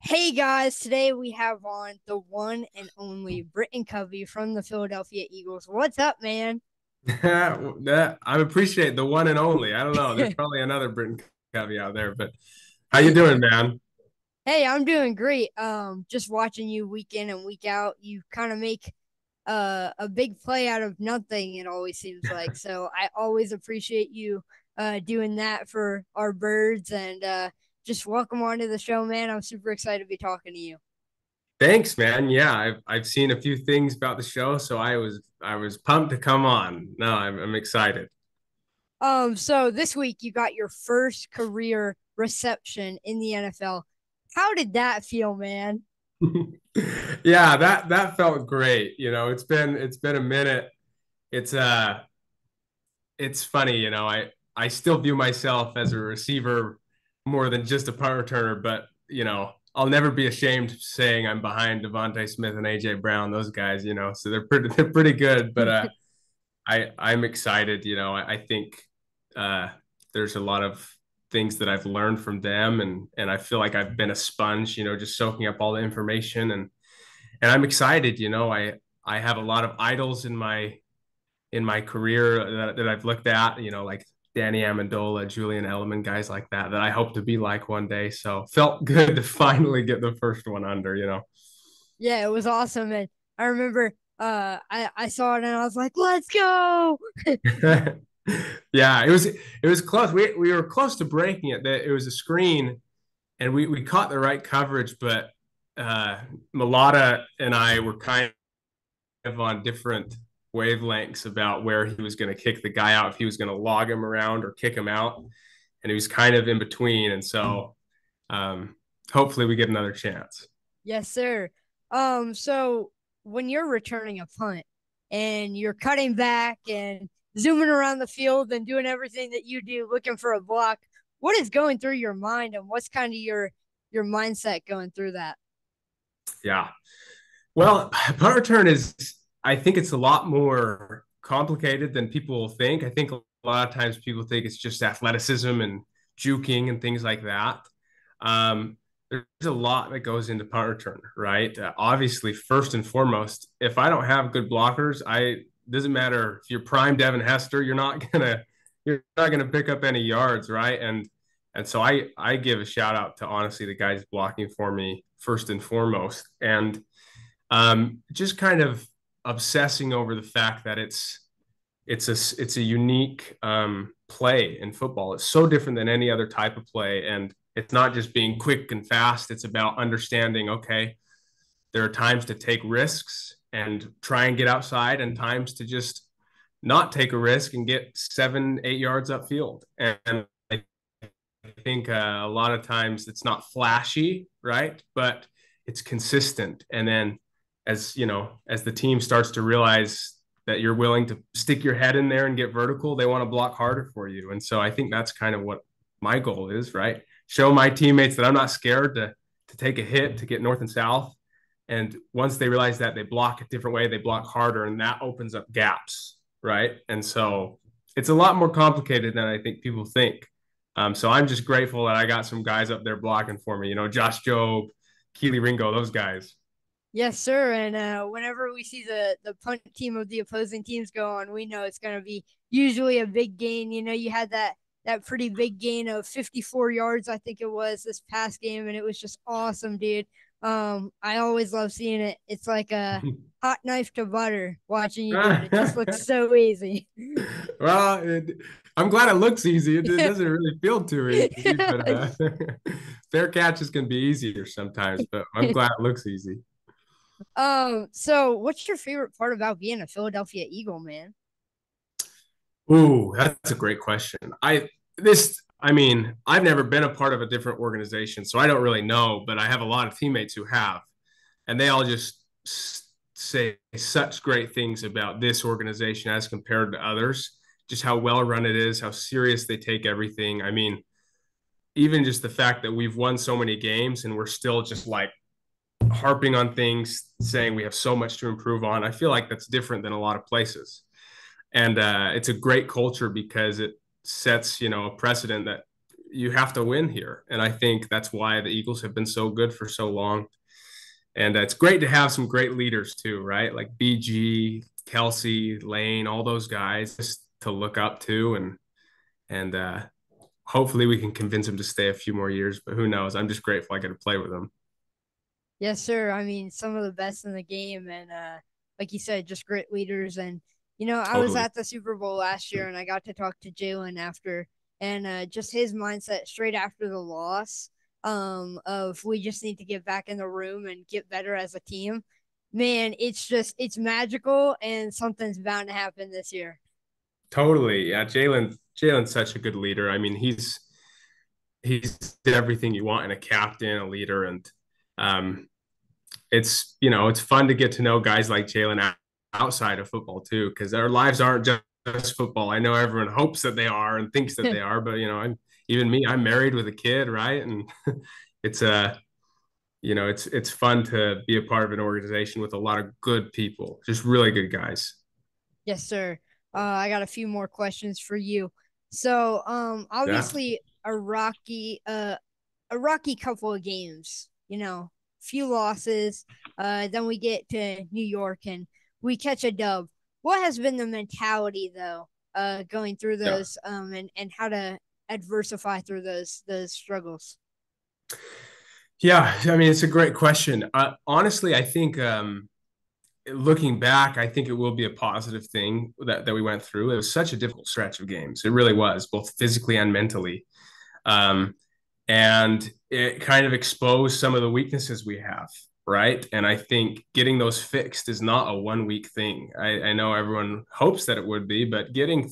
Hey guys, today we have on the one and only Britain Covey from the Philadelphia Eagles. What's up, man? I appreciate the one and only. I don't know. There's probably another Britain Covey out there, but how you doing, man? Hey, I'm doing great. Just watching you week in and week out. You kind of make a big play out of nothing, it always seems like. So I always appreciate you doing that for our birds and just welcome onto the show, man. I'm super excited to be talking to you. Thanks, man. Yeah, I've seen a few things about the show, so I was pumped to come on. No, I'm excited. So this week you got your first career reception in the NFL. How did that feel, man? Yeah, that felt great. It's been a minute. It's funny, I still view myself as a receiver more than just a punt returner, but I'll never be ashamed saying I'm behind Devontae Smith and AJ Brown, those guys, so they're pretty good. But I'm excited. I think uh, there's a lot of things that I've learned from them, and I feel like I've been a sponge, just soaking up all the information, and I'm excited. I have a lot of idols in my career that I've looked at, like Danny Amendola, Julian Edelman, guys like that I hope to be like one day. So felt good to finally get the first one under. Yeah, it was awesome. And I remember I saw it and I was like, let's go. Yeah, it was close. We were close to breaking it. That it was a screen, and we caught the right coverage, but uh, Mulata and I were kind of on different wavelengths about where he was going to kick the guy out, if he was going to log him around or kick him out, and he was kind of in between. And so um, hopefully we get another chance. Yes, sir. So when you're returning a punt and you're cutting back and zooming around the field and doing everything that you do looking for a block, what is going through your mind and what's kind of your mindset going through that? Yeah. Well, punt return I think it's a lot more complicated than people think. I think a lot of times people think it's just athleticism and juking and things like that. There's a lot that goes into punt return, right? Obviously, first and foremost, if I don't have good blockers, doesn't matter if you're prime Devin Hester, you're not gonna pick up any yards, right? And so I give a shout out to honestly the guys blocking for me first and foremost, and just kind of obsessing over the fact that it's a unique play in football. It's so different than any other type of play, and it's not just being quick and fast. It's about understanding. Okay, there are times to take risks and try and get outside, and times to just not take a risk and get 7, 8 yards upfield. And I think a lot of times it's not flashy, right? But it's consistent. And then as the team starts to realize that you're willing to stick your head in there and get vertical, they want to block harder for you. And so I think that's kind of what my goal is, right? Show my teammates that I'm not scared to take a hit, to get north and south. And once they realize that, they block a different way, they block harder, and that opens up gaps, right? And so it's a lot more complicated than I think people think. So I'm just grateful that I got some guys up there blocking for me. Josh Jobe, Keely Ringo, those guys. Yes, sir. And whenever we see the punt team of the opposing teams go on, we know it's going to be usually a big gain. You know, you had that pretty big gain of 54 yards, I think it was this past game, and it was just awesome, dude. I always love seeing it. It's like a hot knife to butter watching you do it. It just looks so easy. Well, I'm glad it looks easy. It doesn't really feel too easy, but fair catches can be easier sometimes. But I'm glad it looks easy. So what's your favorite part about being a Philadelphia Eagle, man? Ooh, that's a great question. I've never been a part of a different organization, so I don't really know, but I have a lot of teammates who have, and they all just say such great things about this organization as compared to others, just how well run it is, how serious they take everything. I mean, even just the fact that we've won so many games and we're still just like harping on things, saying we have so much to improve on. I feel like that's different than a lot of places. And it's a great culture because it sets, a precedent that, you have to win here. And I think that's why the Eagles have been so good for so long. And it's great to have some great leaders too, right? Like BG, Kelsey, Lane, all those guys just to look up to, and hopefully we can convince them to stay a few more years. But who knows? I'm just grateful I get to play with them. Yes, sir. I mean, some of the best in the game, and like you said, just great leaders. And I was Totally. at the Super Bowl last year, and I got to talk to Jalen after, and just his mindset straight after the loss, of we just need to get back in the room and get better as a team. Man, it's magical, and something's bound to happen this year. Totally. Yeah, Jalen's such a good leader. I mean, he's everything you want in a captain, a leader, and um, it's fun to get to know guys like Jalen outside of football too, because our lives aren't just football. I know everyone hopes that they are and thinks that they are, but even me, I'm married with a kid, right? And it's it's fun to be a part of an organization with a lot of good people, just really good guys. Yes, sir. I got a few more questions for you. So, Yeah. obviously a rocky couple of games, few losses. Then we get to New York and we catch a dub. What has been the mentality though, going through Yeah. those, and how to adversify through those struggles? Yeah. I mean, it's a great question. Honestly, I think looking back, I think it will be a positive thing that we went through. It was such a difficult stretch of games. It really was, both physically and mentally. Um, and it kind of exposed some of the weaknesses we have, right? And I think getting those fixed is not a 1 week thing. I know everyone hopes that it would be, but getting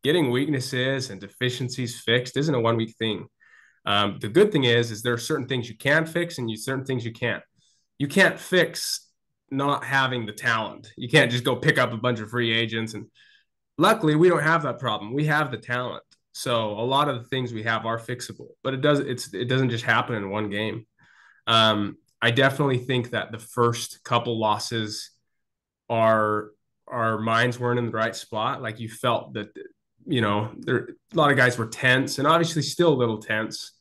weaknesses and deficiencies fixed isn't a 1 week thing. The good thing is there are certain things you can fix and certain things you can't. You can't fix not having the talent. You can't just go pick up a bunch of free agents. And luckily, we don't have that problem. We have the talent. So a lot of the things we have are fixable, but it doesn't just happen in one game. I definitely think that the first couple losses, our our minds weren't in the right spot. Like you felt that there a lot of guys were tense and obviously still a little tense.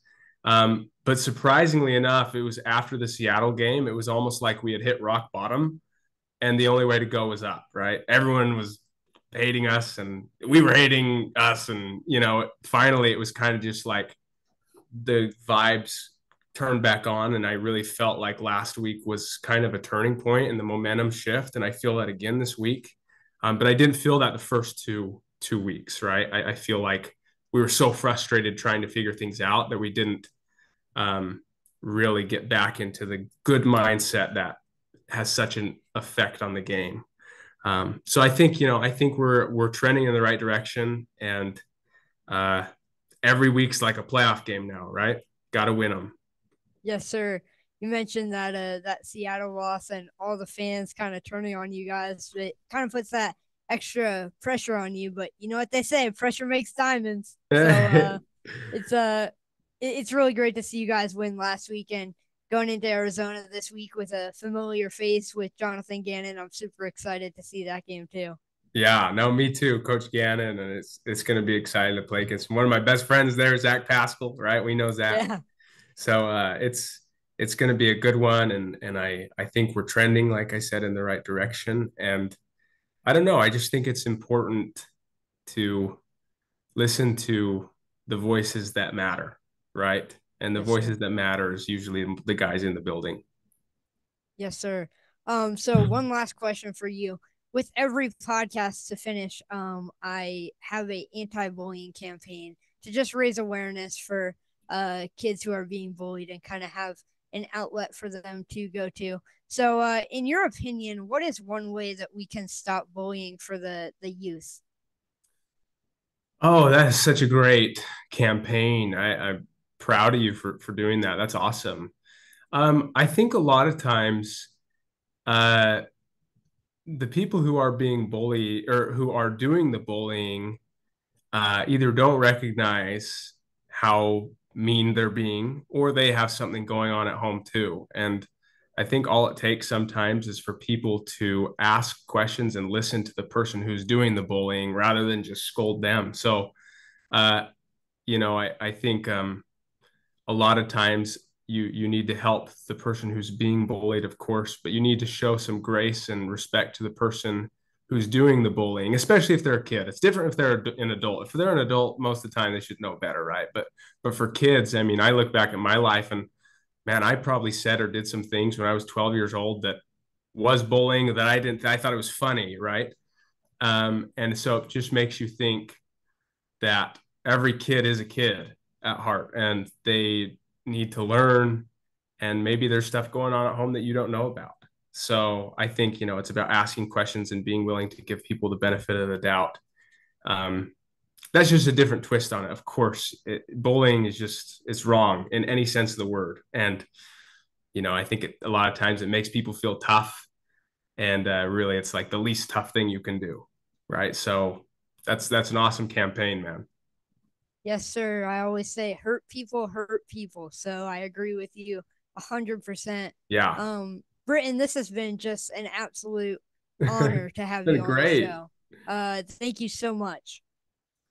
But surprisingly enough, it was after the Seattle game. It was almost like we had hit rock bottom, and the only way to go was up. Right? Everyone was hating us, and we were hating us, and finally, it was kind of just like the vibes turned back on, and I really felt like last week was kind of a turning point in the momentum shift, and I feel that again this week. But I didn't feel that the first two weeks, right? I feel like we were so frustrated trying to figure things out that we didn't um, really get back into the good mindset that has such an effect on the game. So I think we're trending in the right direction, and uh, every week's like a playoff game now, right? Got to win them. Yes, sir. You mentioned that Seattle loss and all the fans kind of turning on you guys. It kind of puts that extra pressure on you, but you know what they say, pressure makes diamonds. So it's it's really great to see you guys win last weekend. Going into Arizona this week with a familiar face with Jonathan Gannon. I'm super excited to see that game too. Yeah, no, me too, Coach Gannon, and it's going to be exciting to play against one of my best friends there, Zach Pascal. Right, we know Zach, Yeah. so it's going to be a good one, and I think we're trending, like I said, in the right direction. And I don't know, I just think it's important to listen to the voices that matter, right? And the Yes, sir. voices that matter is usually the guys in the building. Yes, sir. So one last question for you. With every podcast to finish, I have a anti-bullying campaign to just raise awareness for kids who are being bullied and kind of have an outlet for them to go to. So, in your opinion, what is one way that we can stop bullying for the youth? Oh, that is such a great campaign. I'm proud of you for doing that. That's awesome. I think a lot of times, uh, the people who are being bullied or who are doing the bullying either don't recognize how mean they're being, or they have something going on at home too. And I think all it takes sometimes is for people to ask questions and listen to the person who's doing the bullying rather than just scold them. So uh, I think a lot of times you need to help the person who's being bullied, of course, but you need to show some grace and respect to the person who's doing the bullying, especially if they're a kid. It's different if they're an adult. If they're an adult, most of the time they should know better, right? But for kids, I mean, I look back at my life and man, I probably said or did some things when I was 12 years old that was bullying that I thought it was funny, right? And so it just makes you think that every kid is a kid at heart and they need to learn, and maybe there's stuff going on at home that you don't know about. So I think, it's about asking questions and being willing to give people the benefit of the doubt. Um, that's just a different twist on it. Of course, bullying it's wrong in any sense of the word. And, I think a lot of times it makes people feel tough, and really it's like the least tough thing you can do. Right. So that's an awesome campaign, man. Yes, sir. I always say hurt people hurt people. So I agree with you 100%. Yeah. Britain, this has been just an absolute honor to have Been you on the great. show. Thank you so much.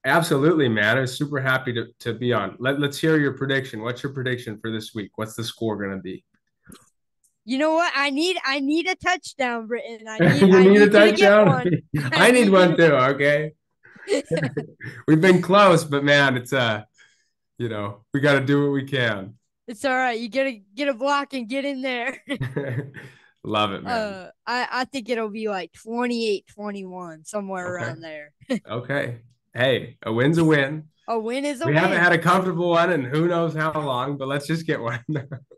Absolutely, man. I was super happy to be on. Let's hear your prediction. What's your prediction for this week? What's the score going to be? You know what? I need a touchdown, Britain. I need You I need a need you to get touchdown? one. I need one too, okay? We've been close, but man, it's we got to do what we can. It's all right. You gotta get a block and get in there. Love it, man. I think it'll be like 28-21, somewhere Okay. around there. Okay. Hey, a win's a win. A win is a We haven't win. had a comfortable one in who knows how long, but let's just get one.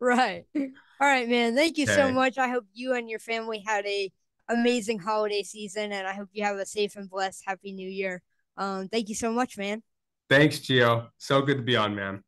Right. All right, man. Thank you so Okay. much. I hope you and your family had a amazing holiday season, and I hope you have a safe and blessed Happy New Year. Thank you so much, man. Thanks, Gio. So good to be on, man.